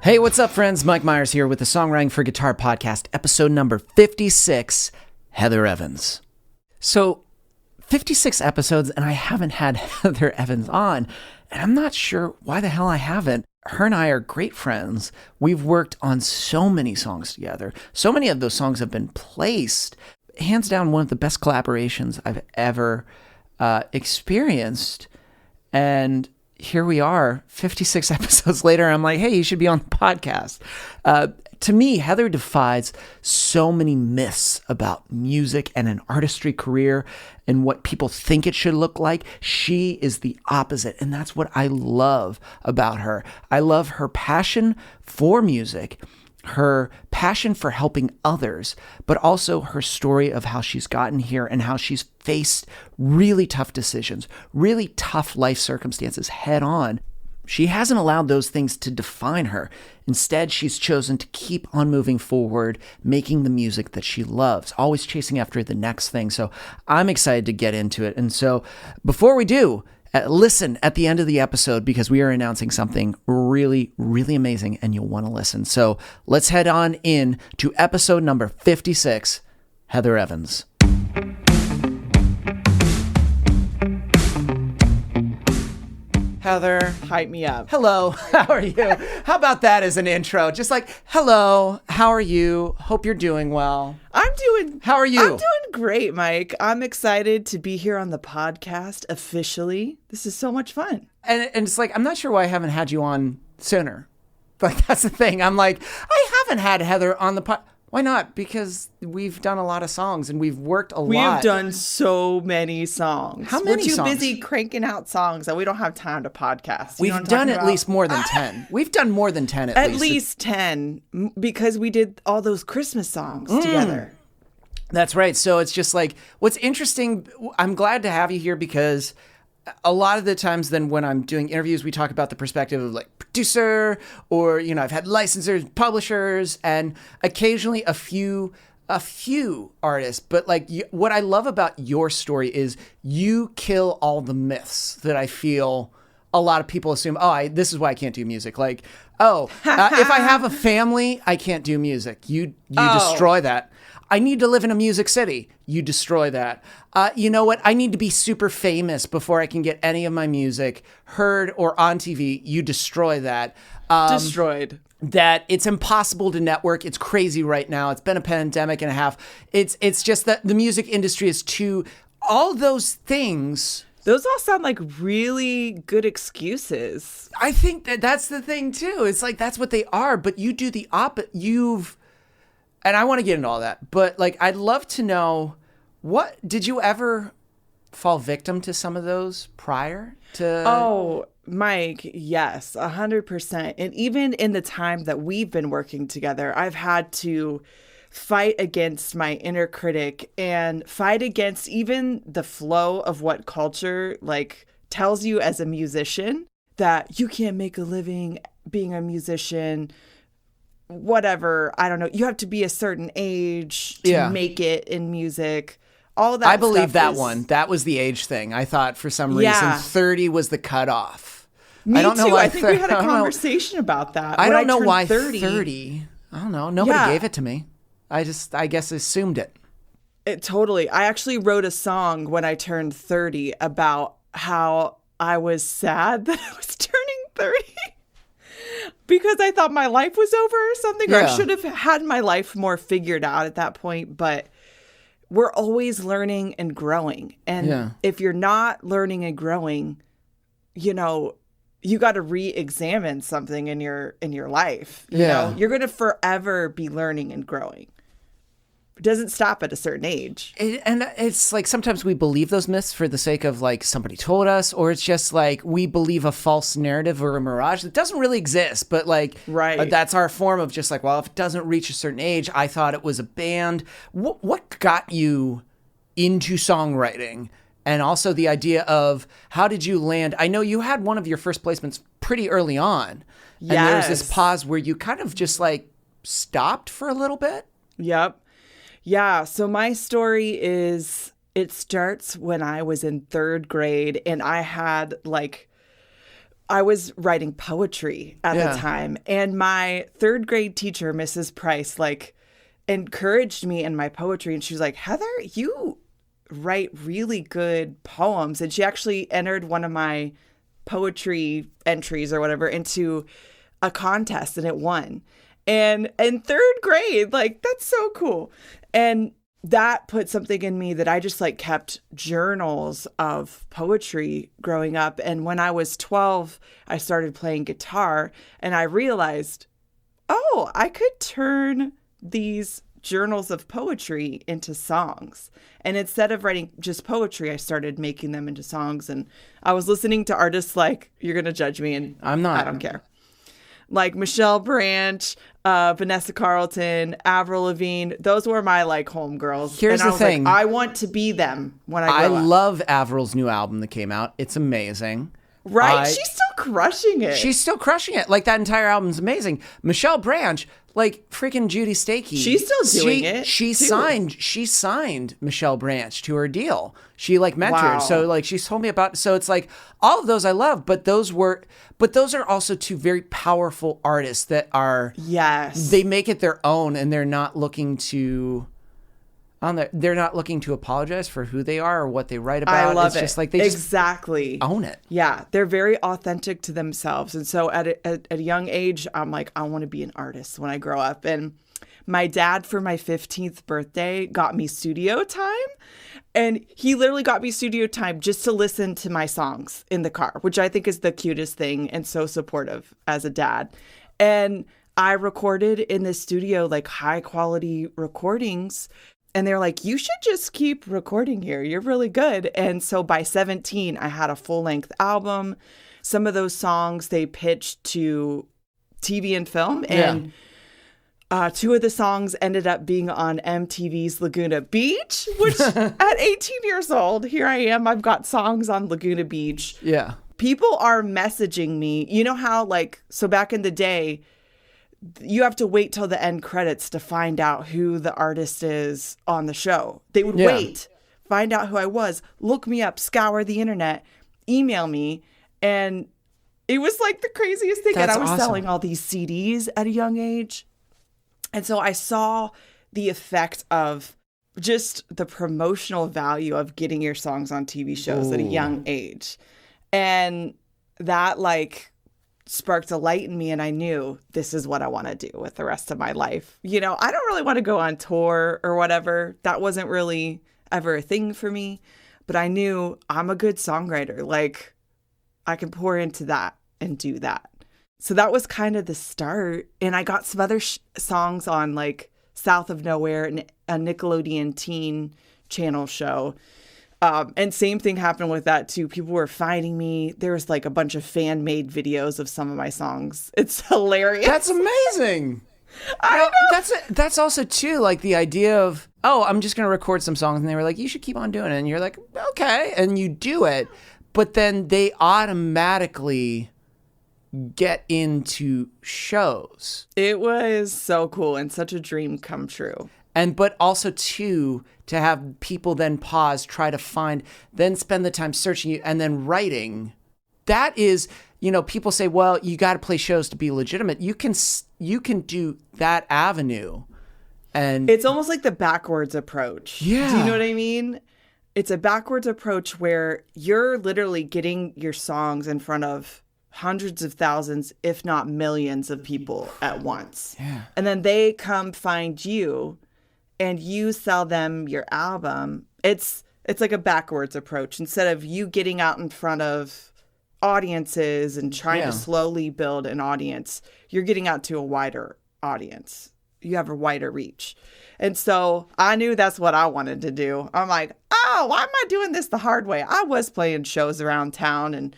Hey, what's up, friends? Mike Myers here with the Songwriting for Guitar podcast, episode number 56, Heather Evans. So, 56 episodes, and I haven't had Heather Evans on, and I'm not sure why the hell I haven't. Her and I are great friends. We've worked on so many songs together. So many of those songs have been placed. Hands down, one of the best collaborations I've ever experienced. And here we are, 56 episodes later. I'm like, hey, you should be on the podcast. To me, Heather defies so many myths about music and an artistry career and what people think it should look like. She is the opposite, and that's what I love about her. I love her passion for music, her passion for helping others, but also her story of how she's gotten here and how she's faced really tough decisions, really tough life circumstances head on. She hasn't allowed those things to define her. Instead, she's chosen to keep on moving forward, making the music that she loves, always chasing after the next thing. So I'm excited to get into it. And so before we do, listen at the end of the episode because we are announcing something really, really amazing and you'll want to listen. So let's head on in to episode number 56, Heather Evans. Heather. Hype me up. Hello, how are you? How about that as an intro? Just like, hello, how are you? Hope you're doing well. How are you? I'm doing great, Mike. I'm excited to be here on the podcast officially. This is so much fun. And it's like, I'm not sure why I haven't had you on sooner. Like, that's the thing. I'm like, I haven't had Heather on the podcast. Why not? Because we've done a lot of songs and we've worked a lot. We've done so many songs. How many We're too songs? busy cranking out songs that we don't have time to podcast. We've done at least more than 10. We've done more than 10 at least. At least 10 because we did all those Christmas songs together. That's right. So it's just like, what's interesting, I'm glad to have you here because a lot of the times then when I'm doing interviews, we talk about the perspective of like producer or, you know, I've had licensors, publishers, and occasionally a few artists. But like what I love about your story is you kill all the myths that I feel a lot of people assume, this is why I can't do music. Like, if I have a family, I can't do music. You destroy that. I need to live in a music city. You destroy that. You know what? I need to be super famous before I can get any of my music heard or on TV. You destroy that. Destroyed. That it's impossible to network. It's crazy right now. It's been a pandemic and a half. It's just that the music industry is too, all those things. Those all sound like really good excuses. I think that's the thing too. It's like, that's what they are, but you do the opposite. And I want to get into all that, but like, I'd love to know, did you ever fall victim to some of those prior to? Oh, Mike, yes, 100%. And even in the time that we've been working together, I've had to fight against my inner critic and fight against even the flow of what culture like tells you as a musician that you can't make a living being a musician. Whatever, I don't know. You have to be a certain age to make it in music. All that. I believe that one. That was the age thing. I thought for some reason 30 was the cutoff. Me I don't know too. why I think we had a conversation about that. I don't know why 30. I don't know. Nobody gave it to me. I guess assumed it. Totally. I actually wrote a song when I turned 30 about how I was sad that I was turning 30. Because I thought my life was over or something. Or I should have had my life more figured out at that point. But we're always learning and growing. And if you're not learning and growing, you know, you got to re-examine something in your life. You know? You're going to forever be learning and growing. It doesn't stop at a certain age. And it's like sometimes we believe those myths for the sake of like somebody told us, or it's just like we believe a false narrative or a mirage that doesn't really exist. But like, that's our form of just like, well, if it doesn't reach a certain age, I thought it was a band. What got you into songwriting? And also the idea of how did you land? I know you had one of your first placements pretty early on. And there was this pause where you kind of just like stopped for a little bit. Yep. Yeah, so my story is, it starts when I was in third grade and I had like I was writing poetry at Yeah. the time. And my third grade teacher, Mrs. Price, like encouraged me in my poetry. And she was like, Heather, you write really good poems. And she actually entered one of my poetry entries or whatever into a contest and it won. And in third grade, like, that's so cool. And that put something in me that I just like kept journals of poetry growing up. And when I was 12, I started playing guitar and I realized, oh, I could turn these journals of poetry into songs. And instead of writing just poetry, I started making them into songs. And I was listening to artists like, you're going to judge me, and I'm not. I don't care. Like Michelle Branch, Vanessa Carlton, Avril Lavigne. Those were my like homegirls. Here's and I the was thing. Like, I want to be them when I I grow up. love Avril's new album that came out. It's amazing. Right? She's still crushing it. She's still crushing it. Like, that entire album's amazing. Michelle Branch, like freaking Judy Stakey. She's still doing it, She too. signed Michelle Branch to her deal. She like mentored. Wow. So like she told me about, so it's like all of those I love, but those are also two very powerful artists that are, Yes. they make it their own and they're not looking to they're not looking to apologize for who they are or what they write about. I love it's it. just like they just exactly own it. Yeah, they're very authentic to themselves. And so at a young age, I'm like, I want to be an artist when I grow up. And my dad, for my 15th birthday, got me studio time. And he literally got me studio time just to listen to my songs in the car, which I think is the cutest thing and so supportive as a dad. And I recorded in this studio, like high quality recordings. And they're like, you should just keep recording here. You're really good. And so by 17, I had a full length album. Some of those songs they pitched to TV and film. And two of the songs ended up being on MTV's Laguna Beach, which at 18 years old, here I am. I've got songs on Laguna Beach. Yeah. People are messaging me. You know how, like, so back in the day, you have to wait till the end credits to find out who the artist is on the show. They would wait, find out who I was, look me up, scour the internet, email me. And it was like the craziest thing. That's and I was awesome. selling all these CDs at a young age. And so I saw the effect of just the promotional value of getting your songs on TV shows at a young age. And that like sparked a light in me, and I knew this is what I want to do with the rest of my life. You know, I don't really want to go on tour or whatever. That wasn't really ever a thing for me, but I knew I'm a good songwriter. Like, I can pour into that and do that. So that was kind of the start. And I got some other songs on like South of Nowhere, and a Nickelodeon teen channel show. And same thing happened with that too. People were finding me. There was like a bunch of fan made videos of some of my songs. It's hilarious. That's amazing. I know. That's also too like the idea of, oh, I'm just gonna record some songs, and they were like, you should keep on doing it, and you're like, okay, and you do it, but then they automatically get into shows. It was so cool and such a dream come true. But also too, to have people then pause, try to find, then spend the time searching you, and then writing. That is, you know, people say, well, you got to play shows to be legitimate. You can do that avenue, and It's almost like the backwards approach. Yeah. Do you know what I mean? It's a backwards approach where you're literally getting your songs in front of hundreds of thousands, if not millions of people at once. Yeah. And then they come find you and you sell them your album. It's like a backwards approach. Instead of you getting out in front of audiences and trying Yeah. to slowly build an audience, you're getting out to a wider audience. You have a wider reach. And so I knew that's what I wanted to do. I'm like, oh, why am I doing this the hard way? I was playing shows around town and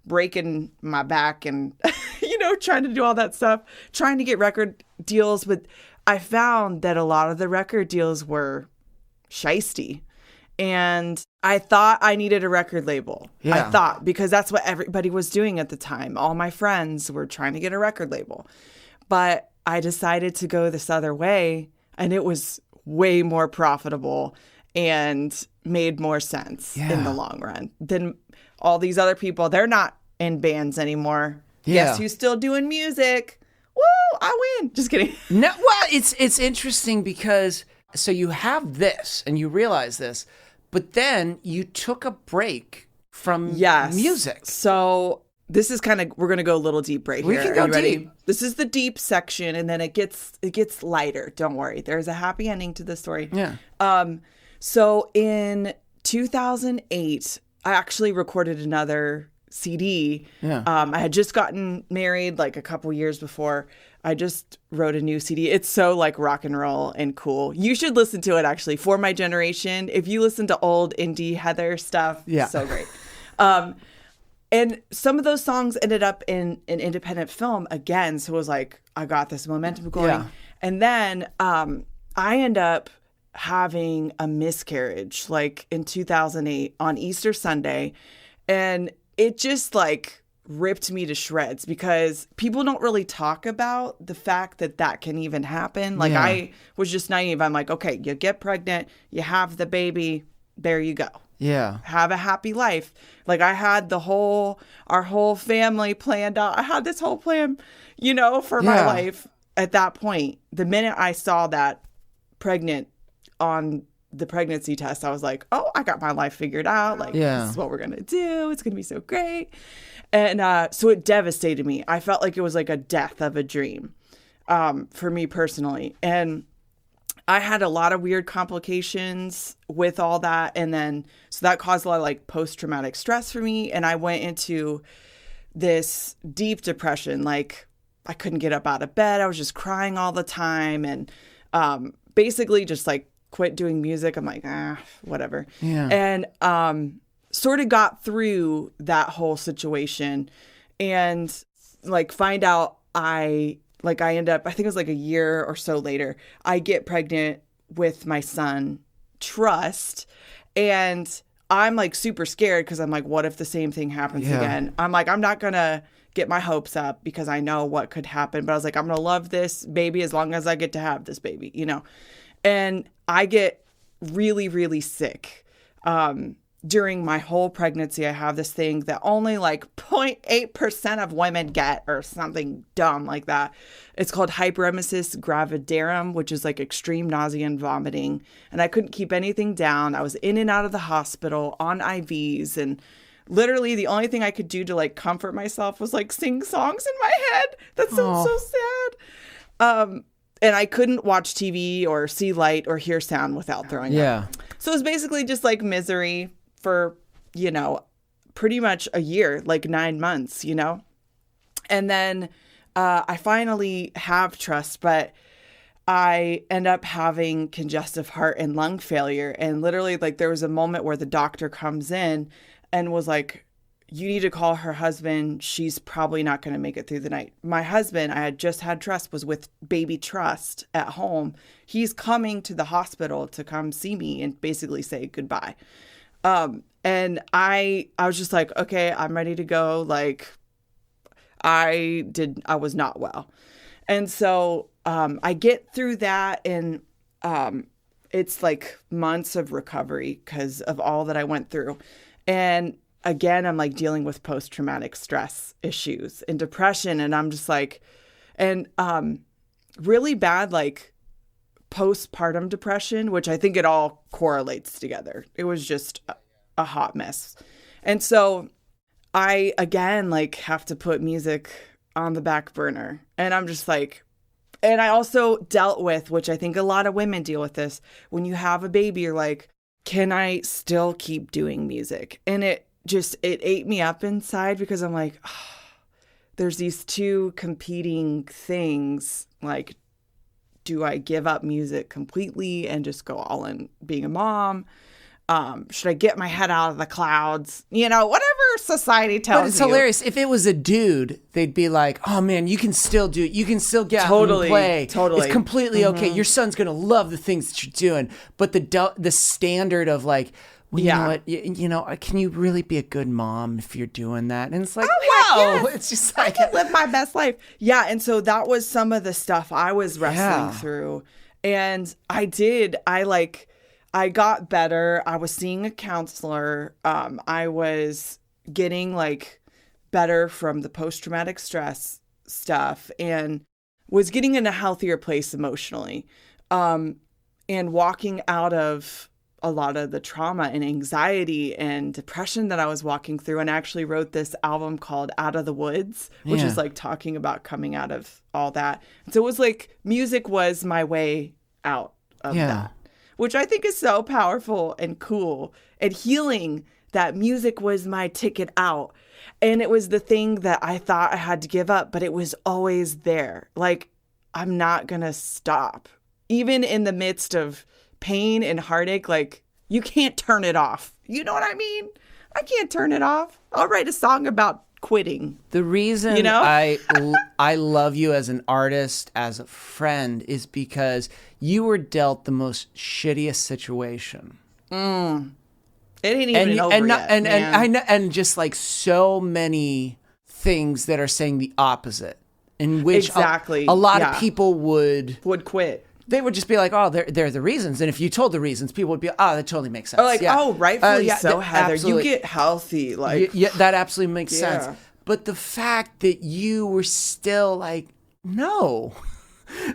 breaking my back and, you know, trying to do all that stuff, trying to get record deals. But I found that a lot of the record deals were shisty. And I thought I needed a record label. Yeah. I thought, because that's what everybody was doing at the time. All my friends were trying to get a record label. But I decided to go this other way, and it was way more profitable and made more sense in the long run than all these other people. They're not in bands anymore. Yeah. Guess who's still doing music? Woo! I win. Just kidding. No, well, it's interesting because so you have this and you realize this, but then you took a break from music. So this is kind of, we're going to go a little deep right here. We can go Are you ready? deep. This is the deep section, and then it gets lighter. Don't worry. There's a happy ending to the story. Yeah. So in 2008, I actually recorded another CD. Yeah. I had just gotten married like a couple years before. I just wrote a new CD. It's so like rock and roll and cool. You should listen to it actually. For my generation, if you listen to old indie Heather stuff, so great. And some of those songs ended up in an independent film again. So it was like, I got this momentum going. Yeah. And then I end up having a miscarriage like in 2008 on Easter Sunday. And it just like ripped me to shreds because people don't really talk about the fact that that can even happen. Like I was just naive. I'm like, okay, you get pregnant, you have the baby, there you go. Yeah. Have a happy life. Like I had our whole family planned out. I had this whole plan, for my life at that point. The minute I saw that pregnant on the pregnancy test, I was like, oh, I got my life figured out. Like, this is what we're going to do. It's going to be so great. And so it devastated me. I felt like it was like a death of a dream for me personally. And I had a lot of weird complications with all that. And then, so that caused a lot of like post-traumatic stress for me. And I went into this deep depression. Like I couldn't get up out of bed. I was just crying all the time. And basically just like quit doing music. I'm like, whatever. Yeah. And sort of got through that whole situation and like find out I end up, I think it was like a year or so later, I get pregnant with my son, Trust. And I'm like super scared because I'm like, what if the same thing happens again? I'm like, I'm not going to get my hopes up because I know what could happen. But I was like, I'm going to love this baby as long as I get to have this baby, And I get really, really sick. During my whole pregnancy, I have this thing that only like 0.8% of women get or something dumb like that. It's called hyperemesis gravidarum, which is like extreme nausea and vomiting. And I couldn't keep anything down. I was in and out of the hospital on IVs. And literally the only thing I could do to like comfort myself was like sing songs in my head. That sounds so sad. And I couldn't watch TV or see light or hear sound without throwing up. So it was basically just like misery for, pretty much a year, like 9 months, And then I finally have Trust, but I end up having congestive heart and lung failure. And literally, like, there was a moment where the doctor comes in and was like, you need to call her husband. She's probably not going to make it through the night. My husband, I had just had Trust, was with baby Trust at home. He's coming to the hospital to come see me and basically say goodbye. And I was just like, okay, I'm ready to go. Like I was not well. And so, I get through that and, it's like months of recovery because of all that I went through. And again, I'm like dealing with post-traumatic stress issues and depression. And I'm just like, and, really bad, like postpartum depression, which I think it all correlates together. It was just a hot mess. And so I, again, like have to put music on the back burner. And I'm just like, and I also dealt with, which I think a lot of women deal with this, when you have a baby, you're like, can I still keep doing music? And it ate me up inside because I'm like, there's these two competing things. Like, do I give up music completely and just go all in being a mom? Should I get my head out of the clouds? Whatever society tells you. But it's hilarious. If it was a dude, they'd be like, oh man, you can still do it. You can still get out and play. Totally. It's completely okay. Your son's going to love the things that you're doing. But the standard of like, well, you know what, can you really be a good mom if you're doing that? And it's like, yes. It's just like, I can live my best life. Yeah. And so that was some of the stuff I was wrestling through. And I got better. I was seeing a counselor. I was getting like better from the post-traumatic stress stuff and was getting in a healthier place emotionally, and walking out of a lot of the trauma and anxiety and depression that I was walking through, and actually wrote this album called Out of the Woods, which is like talking about coming out of all that. So it was like music was my way out of that, which I think is so powerful and cool and healing, that music was my ticket out. And it was the thing that I thought I had to give up, but it was always there. Like, I'm not going to stop. Even in the midst of pain and heartache, like, you can't turn it off. You know what I mean? I can't turn it off. I'll write a song about quitting. The reason I love you as an artist, as a friend, is because you were dealt the most shittiest situation. It ain't even over yet, man. I know, and just like so many things that are saying the opposite, in which a lot of people would quit. They would just be like, oh, they're the reasons. And if you told the reasons, people would be, oh, that totally makes sense. Or like, oh, rightfully so, Heather. Absolutely. You get healthy. Like, yeah, that absolutely makes sense. But the fact that you were still like, no.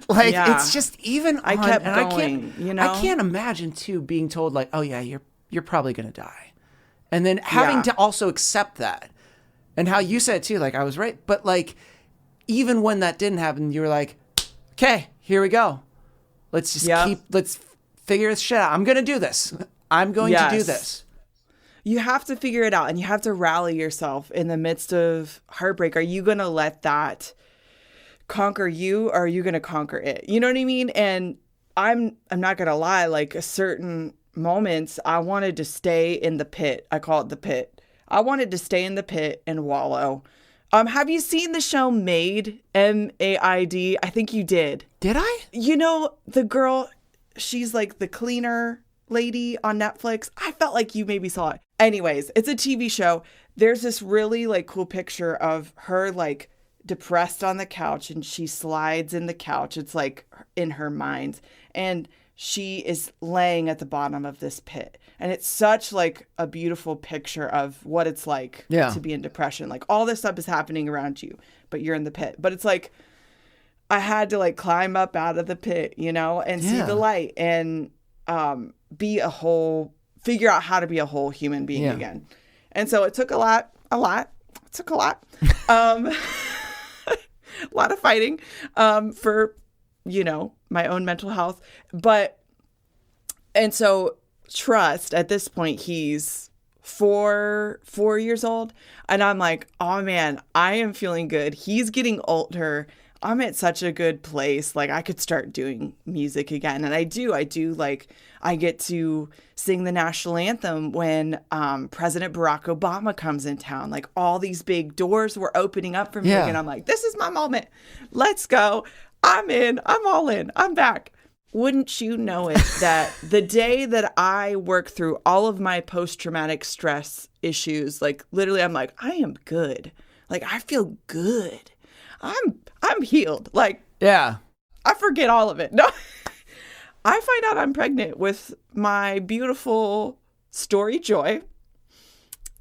Like, it's just even I kept going, I can't imagine, too, being told, like, oh, yeah, you're probably going to die. And then having to also accept that. And how you said, too, like, I was right. But, like, even when that didn't happen, you were like, okay, here we go. Let's just let's figure this shit out. I'm going to do this. I'm going to do this. You have to figure it out, and you have to rally yourself in the midst of heartbreak. Are you going to let that conquer you, or are you going to conquer it? You know what I mean? And I'm not going to lie, like, a certain moments, I wanted to stay in the pit. I call it the pit. I wanted to stay in the pit and wallow. Have you seen the show Maid? M-A-I-D? I think you did. Did I? You know, the girl, she's like the cleaner lady on Netflix. I felt like you maybe saw it. Anyways, it's a TV show. There's this really like cool picture of her like depressed on the couch, and she slides in the couch. It's like in her mind. And she is laying at the bottom of this pit. And it's such like a beautiful picture of what it's like to be in depression. Like, all this stuff is happening around you, but you're in the pit. But it's like, I had to like climb up out of the pit, you know, and see the light, and figure out how to be a whole human being again. And so it took a lot. It took a lot. A lot of fighting for, you know, my own mental health. And so Trust, at this point, he's four years old. And I'm like, oh man, I am feeling good. He's getting older. I'm at such a good place. Like, I could start doing music again. And I do like, I get to sing the national anthem when President Barack Obama comes in town. Like, all these big doors were opening up for me. And I'm like, this is my moment. Let's go. I'm in. I'm all in. I'm back. Wouldn't you know it, that the day that I work through all of my post-traumatic stress issues, like, literally, I'm like, I am good. Like, I feel good. I'm healed. Like, I forget all of it. No, I find out I'm pregnant with my beautiful Story Joy.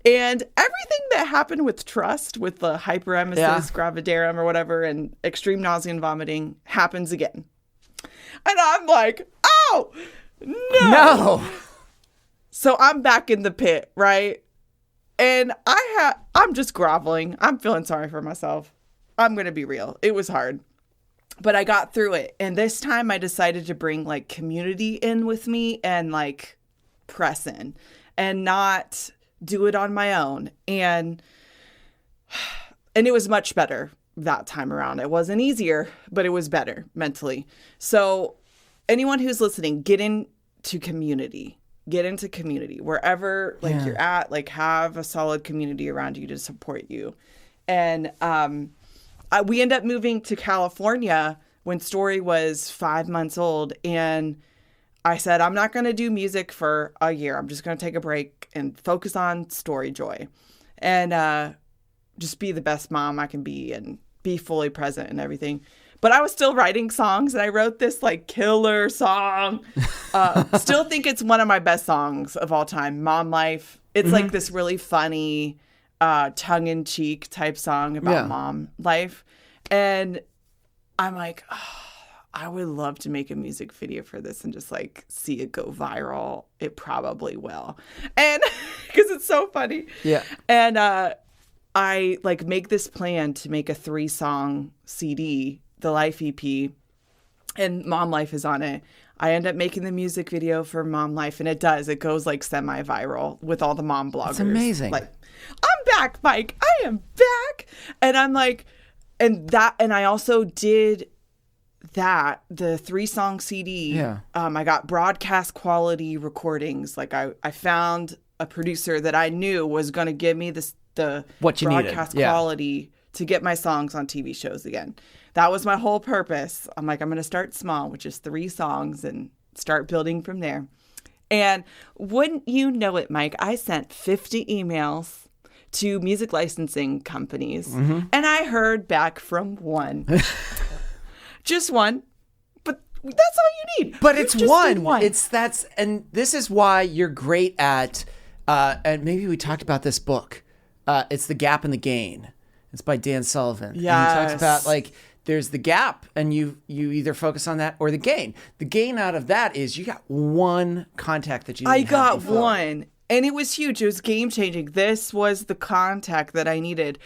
And everything that happened with Trust, with the hyperemesis gravidarum or whatever, and extreme nausea and vomiting, happens again. And I'm like, oh, no. So I'm back in the pit, right? And I'm just groveling. I'm feeling sorry for myself. I'm going to be real. It was hard. But I got through it. And this time I decided to bring like community in with me and like press in and not do it on my own. And it was much better that time around. It wasn't easier, but it was better mentally. So anyone who's listening, get into community wherever like you're at, like have a solid community around you to support you. And we end up moving to California when Story was 5 months old. And I said, I'm not going to do music for a year. I'm just going to take a break and focus on Story Joy and just be the best mom I can be and be fully present and everything. But I was still writing songs, and I wrote this like killer song. Still think it's one of my best songs of all time, Mom Life. It's like this really funny, tongue-in-cheek type song about mom life. And I'm like, oh, I would love to make a music video for this and just like see it go viral. It probably will. And because it's so funny. Yeah. And I like make this plan to make a 3-song CD, the Life EP, and Mom Life is on it. I end up making the music video for Mom Life, and it goes like semi-viral with all the mom bloggers. It's amazing. Like, I'm back, Mike. I am back. And I'm like, and I also did the 3-song CD. Yeah. I got broadcast quality recordings. Like I found a producer that I knew was going to give me the what you broadcast needed. quality to get my songs on TV shows again. That was my whole purpose. I'm like, I'm going to start small, which is 3 songs, and start building from there. And wouldn't you know it, Mike, I sent 50 emails to music licensing companies, and I heard back from one. Just one. But that's all you need. But You it's just one. need one. And this is why you're great at, and maybe we talked about this book. It's The Gap and the Gain. It's by Dan Sullivan. Yes. And he talks about like, there's the gap and you either focus on that or the gain. The gain out of that is you got one contact that you didn't I have got before. one, and it was huge. It was game changing. This was the contact that I needed.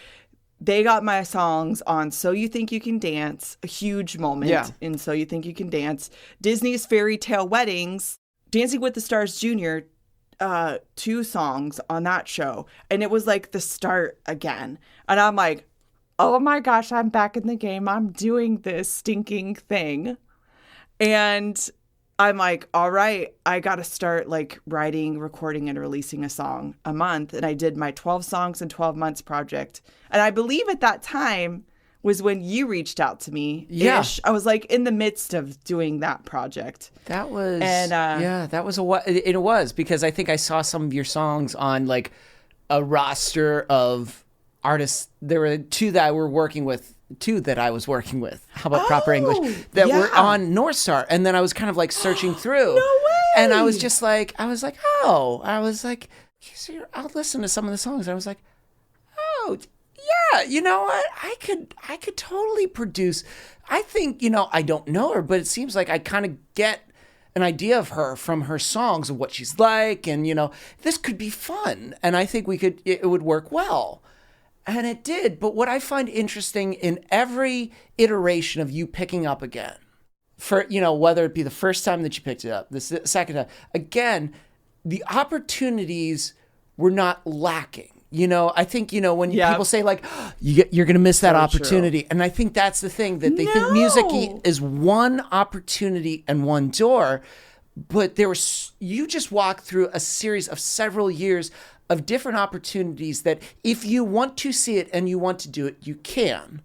They got my songs on So You Think You Can Dance, a huge moment in So You Think You Can Dance. Disney's Fairy Tale Weddings, Dancing with the Stars Jr., 2 songs on that show. And it was like the start again. And I'm like, oh my gosh, I'm back in the game. I'm doing this stinking thing. And I'm like, all right, I got to start like writing, recording, and releasing a song a month. And I did my 12 songs in 12 months project. And I believe at that time was when you reached out to me. Yeah. I was like in the midst of doing that project. That was, And, that was it was because I think I saw some of your songs on like a roster of artists. There were 2 that I was working with. How about Proper English? That were on North Star. And then I was kind of like searching through. No way! And I was like, I'll listen to some of the songs. I was like, oh, yeah, you know what? I could totally produce. I think, I don't know her, but it seems like I kind of get an idea of her from her songs of what she's like. And, this could be fun. And I think it would work well. And it did. But what I find interesting in every iteration of you picking up again, for, whether it be the first time that you picked it up, the second time, again, the opportunities were not lacking. I think, when people say like, you're going to miss that opportunity. True. And I think that's the thing that they think music is one opportunity and one door. But you just walked through a series of several years of different opportunities that if you want to see it and you want to do it, you can.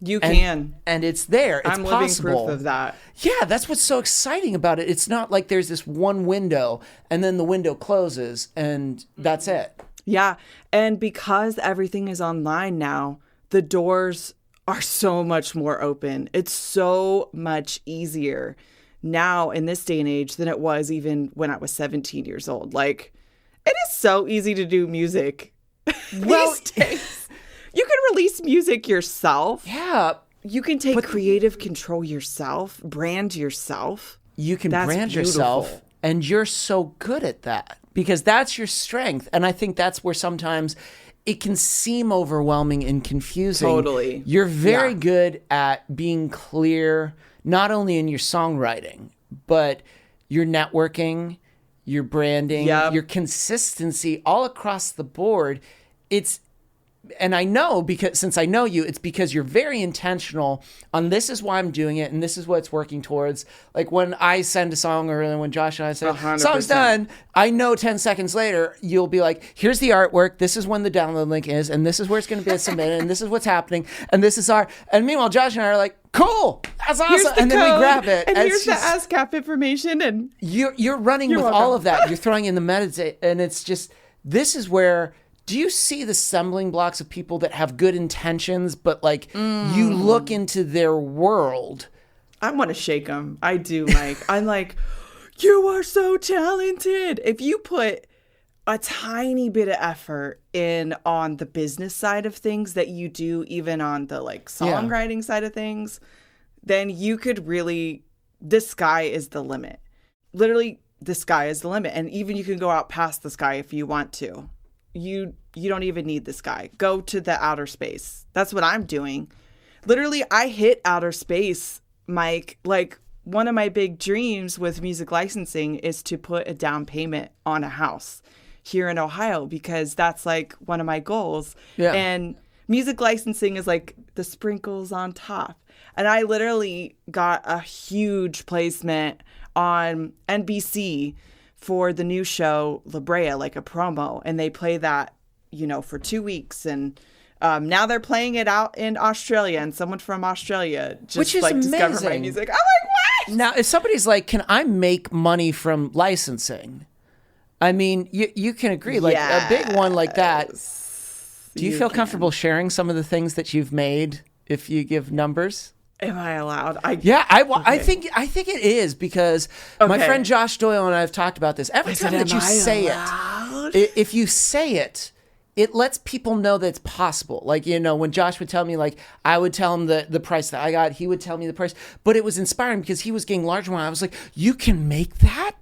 You can. And it's there. It's I'm possible. living proof of that. Yeah, that's what's so exciting about it. It's not like there's this one window and then the window closes and that's it. Yeah. And because everything is online now, the doors are so much more open. It's so much easier now in this day and age than it was even when I was 17 years old. Like, it is so easy to do music these days. You can release music yourself. Yeah. You can take creative control yourself, brand yourself. You can That's brand beautiful. yourself, and you're so good at that because that's your strength. And I think that's where sometimes it can seem overwhelming and confusing. Totally. You're very good at being clear, not only in your songwriting, but your networking, your branding, your consistency all across the board. And I know because since I know you, it's because you're very intentional on this is why I'm doing it and this is what it's working towards. Like when I send a song or when Josh and I say, 100%. Song's done, I know 10 seconds later, you'll be like, here's the artwork. This is when the download link is. And this is where it's going to be submitted. And this is what's happening. And this is and meanwhile, Josh and I are like, cool, that's awesome. The and then code, we grab it. And here's the ASCAP information. And you're running with all of that. You're throwing in the metadata. And it's just, this is where, do you see the stumbling blocks of people that have good intentions, but like you look into their world? I want to shake them. I do, Mike. I'm like, you are so talented. If you put a tiny bit of effort in on the business side of things that you do even on the like songwriting side of things, then you could really, the sky is the limit. Literally, the sky is the limit. And even you can go out past the sky if you want to. You don't even need the sky. Go to the outer space. That's what I'm doing. Literally, I hit outer space, Mike. Like, one of my big dreams with music licensing is to put a down payment on a house here in Ohio, because that's like one of my goals. Yeah. And music licensing is like the sprinkles on top. And I literally got a huge placement on NBC for the new show La Brea, like a promo, and they play that, you know, for 2 weeks, and now they're playing it out in Australia, and someone from Australia just Which is like discovered my amazing. music. I'm like, what? Now, if somebody's like, can I make money from licensing? I mean, you can agree, like a big one like that. Do you feel comfortable sharing some of the things that you've made if you give numbers? Am I allowed? I think it is, because my friend Josh Doyle and I have talked about this. Every time that you say it, if you say it, it lets people know that it's possible. Like, you know, when Josh would tell me, like, I would tell him the price that I got, he would tell me the price. But it was inspiring because he was getting larger when I was like, you can make that?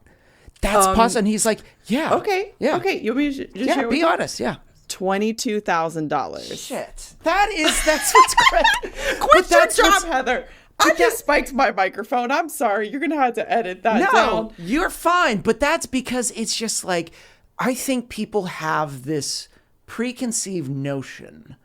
That's possible. And he's like, yeah. Okay. Yeah. Okay. You want me to just share be honest. Yeah. $22,000. Shit. That's what's great. Quit your job, Heather. I just spiked my microphone. I'm sorry. You're going to have to edit that down. You're fine. But that's because it's just like, I think people have this preconceived notion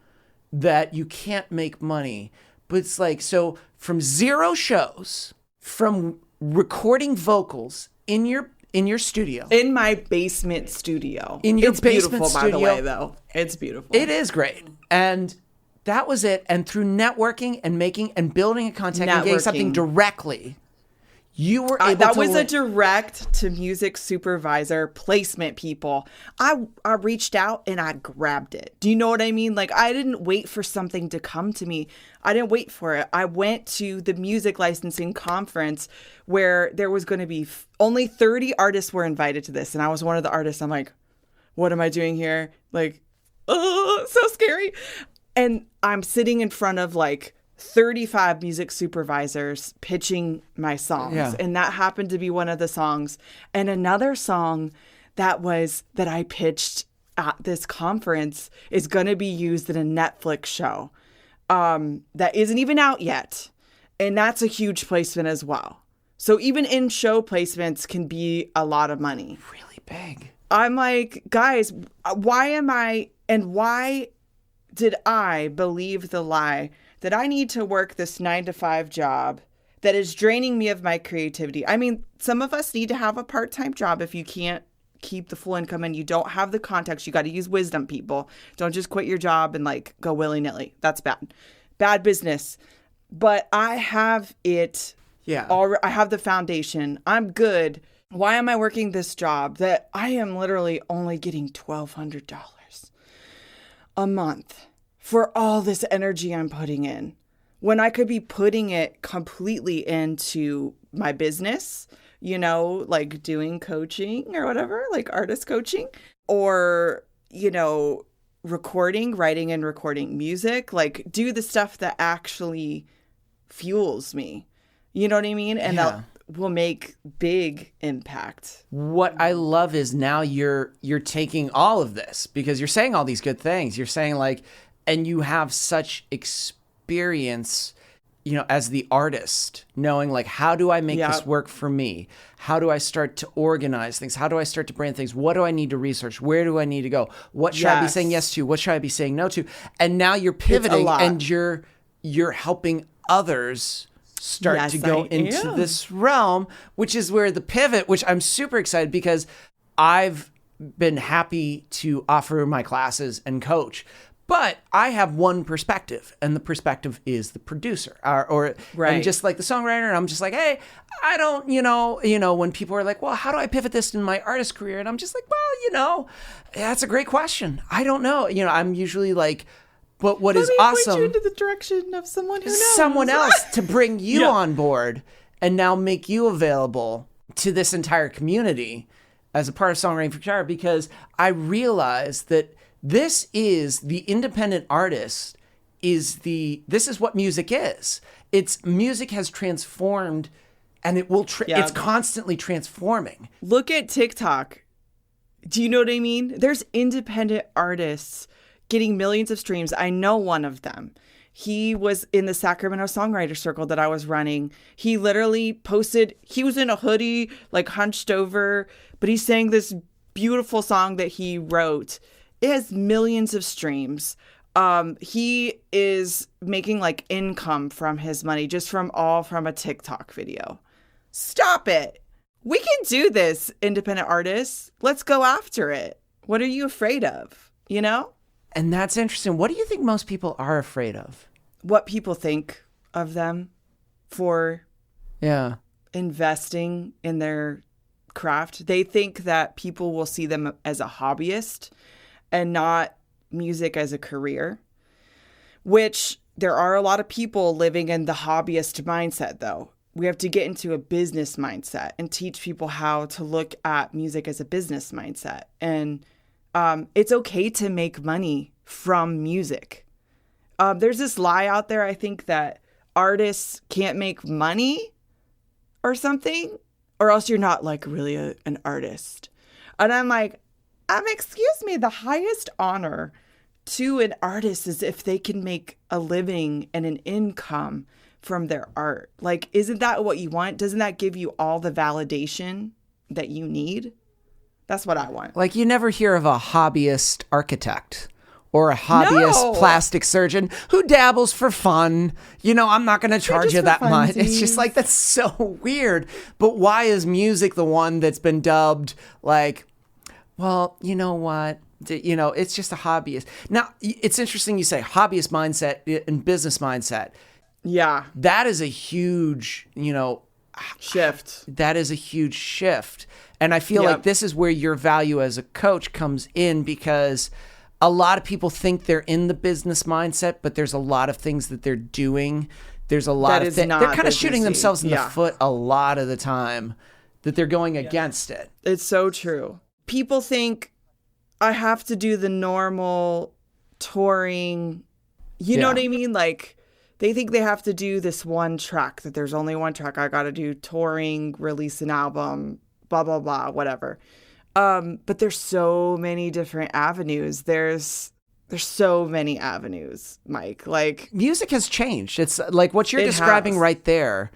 that you can't make money. But it's like, so from 0 shows, from recording vocals in your studio. In my basement studio. In your it's basement beautiful, studio. by the way, though. It's beautiful. It is great. And that was it. And through networking and making and building a contact and getting something directly, you were able that to... was a direct to music supervisor placement, people. I reached out and I grabbed it. Do you know what I mean? Like, I didn't wait for something to come to me. I didn't wait for it. I went to the music licensing conference where there was going to be only 30 artists were invited to this. And I was one of the artists. I'm like, what am I doing here? Like, oh, so scary. And I'm sitting in front of like 35 music supervisors pitching my songs. Yeah. And that happened to be one of the songs. And another song that I pitched at this conference is going to be used in a Netflix show that isn't even out yet. And that's a huge placement as well. So even in show placements can be a lot of money. Really big. I'm like, guys, why did I believe the lie that I need to work this 9-to-5 job that is draining me of my creativity? I mean, some of us need to have a part-time job if you can't keep the full income and you don't have the contacts. You got to use wisdom, people. Don't just quit your job and like go willy-nilly. That's bad. Bad business. But I have it. Yeah. I have the foundation. I'm good. Why am I working this job that I am literally only getting $1,200 a month for all this energy I'm putting in, when I could be putting it completely into my business, you know, like doing coaching or whatever, like artist coaching, or, you know, writing and recording music, like do the stuff that actually fuels me. You know what I mean? And that will make big impact. What I love is now you're taking all of this, because you're saying all these good things. You're saying like, and you have such experience, you know, as the artist, knowing like, how do I make this work for me? How do I start to organize things? How do I start to brand things? What do I need to research? Where do I need to go? What should I be saying yes to? What should I be saying no to? And now you're pivoting and you're helping others start to go into this realm, which is where the pivot, which I'm super excited, because I've been happy to offer my classes and coach. But I have one perspective, and the perspective is the producer, and just like the songwriter. And I'm just like, hey, I don't, you know, when people are like, well, how do I pivot this in my artist career? And I'm just like, well, you know, that's a great question. I don't know. You know, I'm usually like, but what is awesome? Point you into the direction of someone who knows. Someone else to bring you on board and now make you available to this entire community. as a part of Songwriting for Shire because I realized that this is the independent artist this is what music is. Music has transformed and it's constantly transforming. Look at TikTok. Do you know what I mean? There's independent artists getting millions of streams. I know one of them. He was in the Sacramento Songwriter Circle that I was running. He literally posted, he was in a hoodie, like hunched over, but he sang this beautiful song that he wrote. It has millions of streams. He is making like income from his money just from a TikTok video. Stop it. We can do this, independent artists. Let's go after it. What are you afraid of? You know? And that's interesting. What do you think most people are afraid of? What people think of them for investing in their craft. They think that people will see them as a hobbyist and not music as a career, which there are a lot of people living in the hobbyist mindset, though. We have to get into a business mindset and teach people how to look at music as a business mindset. And it's okay to make money from music. There's this lie out there, I think, that artists can't make money or something, or else you're not like really an artist. And I'm like, excuse me, the highest honor to an artist is if they can make a living and an income from their art. Like, isn't that what you want? Doesn't that give you all the validation that you need? That's what I want. Like, you never hear of a hobbyist architect or a hobbyist plastic surgeon who dabbles for fun. You know, I'm not going to charge you that much. It's just like, that's so weird. But why is music the one that's been dubbed like, well, you know what? You know, it's just a hobbyist. Now, it's interesting you say hobbyist mindset and business mindset. Yeah. That is a huge, shift. That is a huge shift. And I feel like this is where your value as a coach comes in, because a lot of people think they're in the business mindset, but there's a lot of things that they're doing. There's a lot of things. They're kind of shooting themselves in the foot a lot of the time, that they're going against it. It's so true. People think I have to do the normal touring. You know what I mean? Like, they think they have to do this one track, that there's only one track. I got to do touring, release an album, blah, blah, blah, whatever. But there's so many different avenues. There's so many avenues, Mike. Like, music has changed. It's like what you're describing right there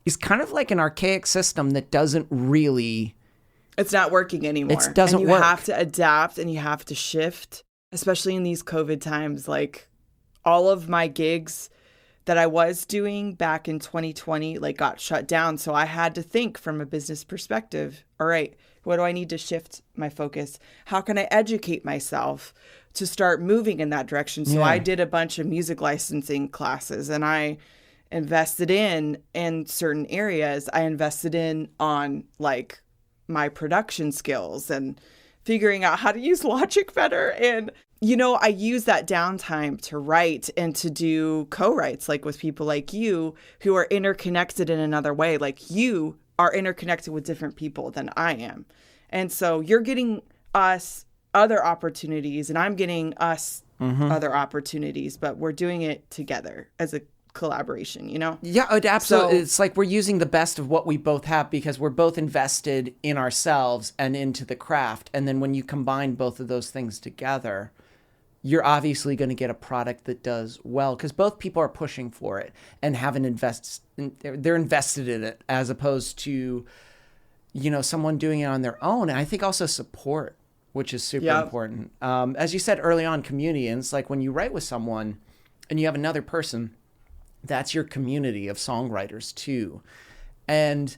is kind of like an archaic system that doesn't really... It's not working anymore. It doesn't work. You have to adapt and you have to shift, especially in these COVID times. Like, all of my gigs that I was doing back in 2020, like, got shut down. So I had to think from a business perspective. All right, what do I need to shift my focus? How can I educate myself to start moving in that direction? So I did a bunch of music licensing classes, and I invested in certain areas. I invested on like my production skills and figuring out how to use Logic better. And, I use that downtime to write and to do co-writes, like with people like you who are interconnected in another way. Like, you are interconnected with different people than I am. And so you're getting us other opportunities and I'm getting us other opportunities, but we're doing it together as a collaboration, Yeah, absolutely. So, it's like we're using the best of what we both have because we're both invested in ourselves and into the craft. And then when you combine both of those things together, you're obviously going to get a product that does well, because both people are pushing for it and they're invested in it, as opposed to, someone doing it on their own. And I think also support, which is super important. As you said early on, community. And it's like when you write with someone and you have another person, that's your community of songwriters too. And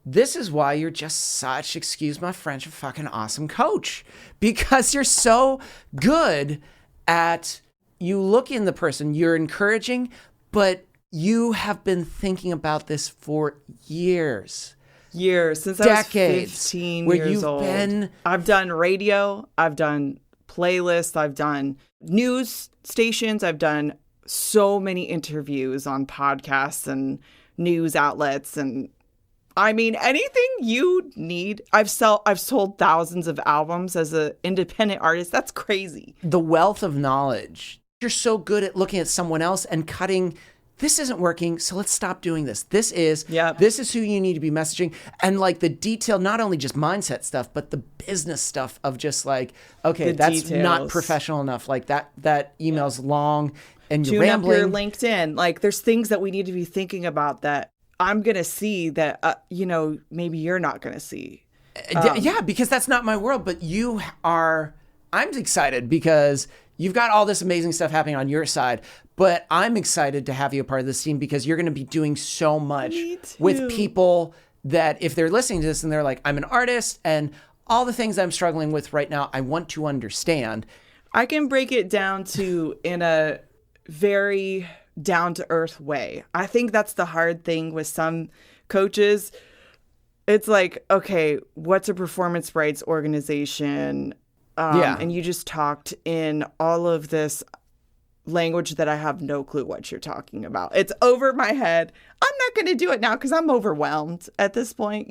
this is why you're just such, excuse my French, a fucking awesome coach, because you're so good at, you look in the person, you're encouraging, but you have been thinking about this for years, since decades, I was 15 years old. I've done radio, I've done playlists, I've done news stations, I've done so many interviews on podcasts and news outlets and I mean, anything you need. I've sold thousands of albums as an independent artist. That's crazy. The wealth of knowledge. You're so good at looking at someone else and cutting, this isn't working, so let's stop doing this. This is who you need to be messaging. And like the detail, not only just mindset stuff, but the business stuff of just like, okay, that's details. Not professional enough. Like that email's long and you're Tune rambling. up your LinkedIn. Like there's things that we need to be thinking about that I'm going to see that, maybe you're not going to see. Yeah, because that's not my world, but you are. I'm excited because you've got all this amazing stuff happening on your side, but I'm excited to have you a part of this team because you're going to be doing so much with people that if they're listening to this and they're like, I'm an artist and all the things I'm struggling with right now, I want to understand. I can break it down to in a very down-to-earth way. I think that's the hard thing with some coaches. It's like, okay, what's a performance rights organization? And you just talked in all of this language that I have no clue what you're talking about. It's over my head. I'm not going to do it now because I'm overwhelmed at this point.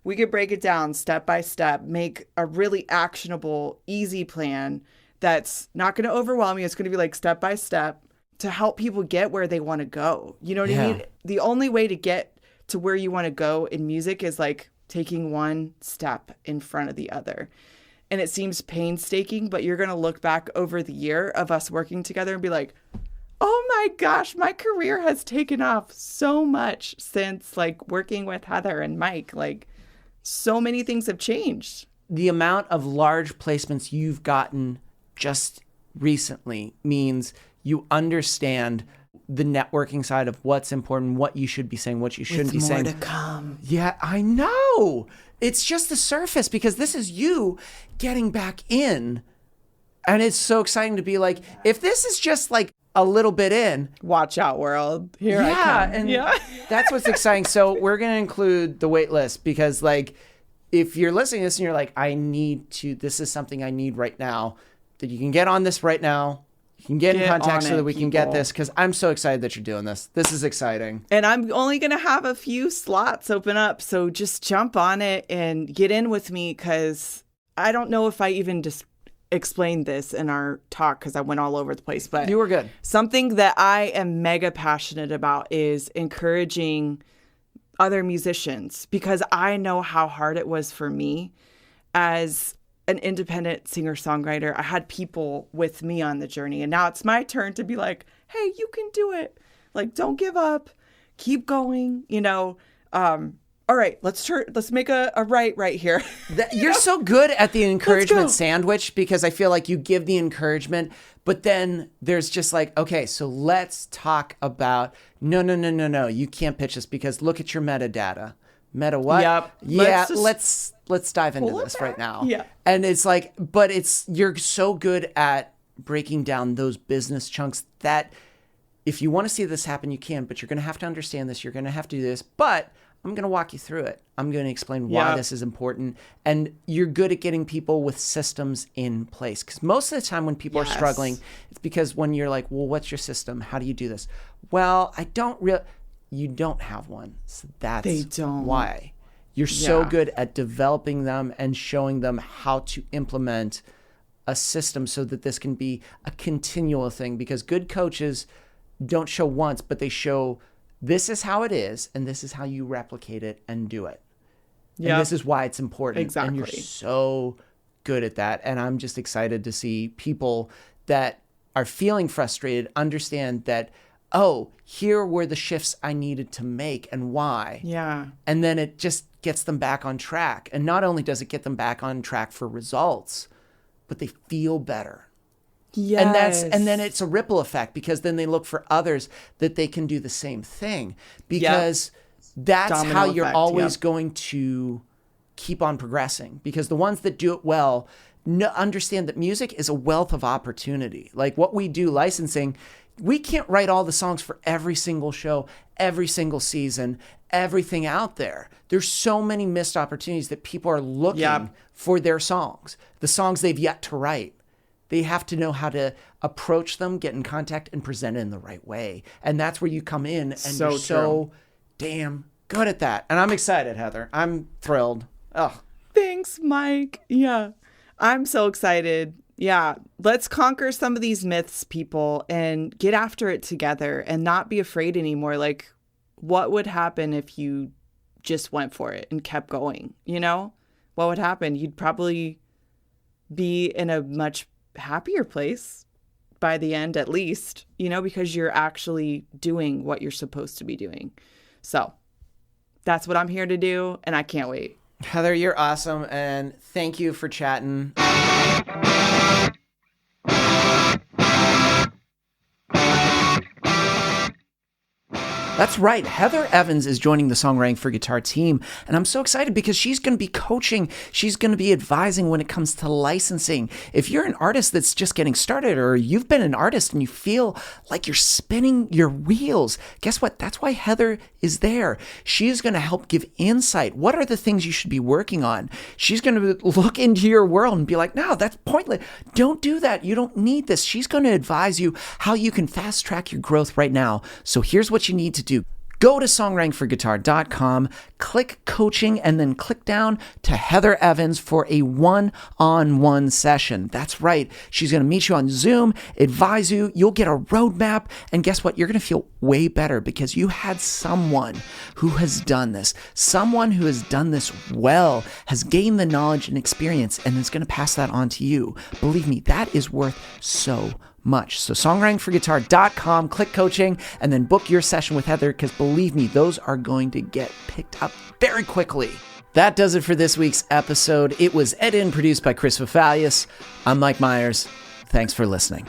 We could break it down step by step, make a really actionable, easy plan that's not going to overwhelm you. It's going to be like step by step to help people get where they want to go. You know what I mean? The only way to get to where you want to go in music is like taking one step in front of the other. And it seems painstaking, but you're going to look back over the year of us working together and be like, oh my gosh, my career has taken off so much since like working with Heather and Mike. Like so many things have changed. The amount of large placements you've gotten just recently means you understand the networking side of what's important, what you should be saying, what you shouldn't be saying. More to come. Yeah, I know. It's just the surface because this is you getting back in. And it's so exciting to be like, if this is just like a little bit in. Watch out, world. Here I come. And that's what's exciting. So we're going to include the wait list because like, if you're listening to this and you're like, this is something I need right now, that you can get on this right now. You can get in contact so that we can get this because I'm so excited that you're doing this. This is exciting. And I'm only going to have a few slots open up. So just jump on it and get in with me because I don't know if I even just explained this in our talk because I went all over the place. But you were good. Something that I am mega passionate about is encouraging other musicians because I know how hard it was for me as an independent singer-songwriter. I had people with me on the journey, and now it's my turn to be like, hey, you can do it. Like, don't give up. Keep going. All right, let's make a right here. You're so good at the encouragement sandwich because I feel like you give the encouragement, but then there's just like, okay, so let's talk about, no, you can't pitch this because look at your metadata. Meta what? Yep. Yeah, let's dive into this right now. Yeah. And it's like, but you're so good at breaking down those business chunks that if you want to see this happen, you can, but you're going to have to understand this. You're going to have to do this, but I'm going to walk you through it. I'm going to explain why this is important. And you're good at getting people with systems in place. Because most of the time when people are struggling, it's because when you're like, well, what's your system? How do you do this? Well, you don't have one. So that's why. You're so good at developing them and showing them how to implement a system so that this can be a continual thing. Because good coaches don't show once, but they show this is how it is, and this is how you replicate it and do it. Yeah. And this is why it's important. Exactly. And you're so good at that. And I'm just excited to see people that are feeling frustrated understand that, oh, here were the shifts I needed to make and why. Yeah. And then it just gets them back on track. And not only does it get them back on track for results, but they feel better. Yes. And then it's a ripple effect because then they look for others that they can do the same thing because that's Domino how you're effect, always going to keep on progressing because the ones that do it well understand that music is a wealth of opportunity. Like what we do licensing, we can't write all the songs for every single show, every single season, everything out there. There's so many missed opportunities that people are looking for their songs, the songs they've yet to write. They have to know how to approach them, get in contact, and present it in the right way. And that's where you come in and you're so damn good at that. And I'm excited, Heather. I'm thrilled. Oh, Thanks, Mike. Yeah, I'm so excited. Yeah, let's conquer some of these myths, people, and get after it together and not be afraid anymore. Like, what would happen if you just went for it and kept going? You know, what would happen? You'd probably be in a much happier place by the end, at least, you know, because you're actually doing what you're supposed to be doing. So that's what I'm here to do, and I can't wait. Heather, you're awesome, and thank you for chatting. That's right. Heather Evans is joining the Songwriting for Guitar team, and I'm so excited because she's going to be coaching. She's going to be advising when it comes to licensing. If you're an artist that's just getting started, or you've been an artist and you feel like you're spinning your wheels, guess what? That's why Heather is there. She is going to help give insight. What are the things you should be working on? She's going to look into your world and be like, no, that's pointless. Don't do that. You don't need this. She's going to advise you how you can fast track your growth right now. So here's what you need to do. Go to songwritingforguitar.com, click coaching, and then click down to Heather Evans for a one-on-one session. That's right. She's going to meet you on Zoom, advise you. You'll get a roadmap. And guess what? You're going to feel way better because you had someone who has done this. Someone who has done this well, has gained the knowledge and experience, and is going to pass that on to you. Believe me, that is worth so much. So songwritingforguitar.com, click coaching, and then book your session with Heather, because believe me, those are going to get picked up very quickly. That does it for this week's episode. It was edited and produced by Chris Fafalius. I'm Mike Myers. Thanks for listening.